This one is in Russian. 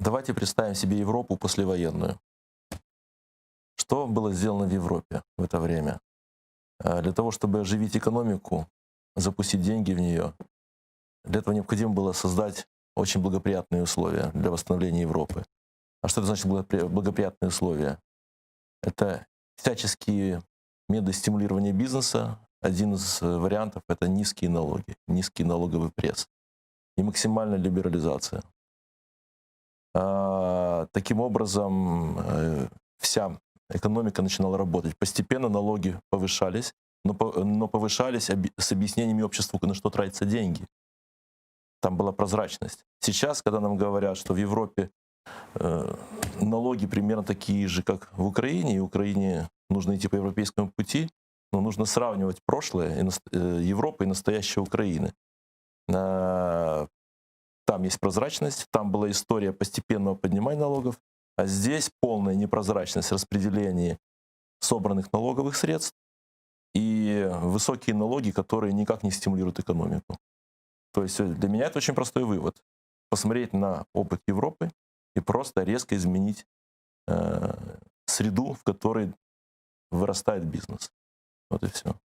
Давайте представим себе Европу послевоенную. Что было сделано в Европе в это время? Для того, чтобы оживить экономику, запустить деньги в нее, для этого необходимо было создать очень благоприятные условия для восстановления Европы. А что это значит благоприятные условия? Это всяческие методы стимулирования бизнеса. Один из вариантов — это низкие налоги, низкий налоговый пресс и максимальная либерализация. Таким образом, вся экономика начинала работать. Постепенно налоги повышались, но повышались с объяснениями обществу, на что тратятся деньги. Там была прозрачность. Сейчас, когда нам говорят, что в Европе налоги примерно такие же, как в Украине, и Украине нужно идти по европейскому пути, но нужно сравнивать прошлое Европы и настоящее Украины. Там есть прозрачность, там была история постепенного поднимания налогов, а здесь полная непрозрачность распределения собранных налоговых средств и высокие налоги, которые никак не стимулируют экономику. То есть для меня это очень простой вывод. Посмотреть на опыт Европы и просто резко изменить среду, в которой вырастает бизнес. Вот и все.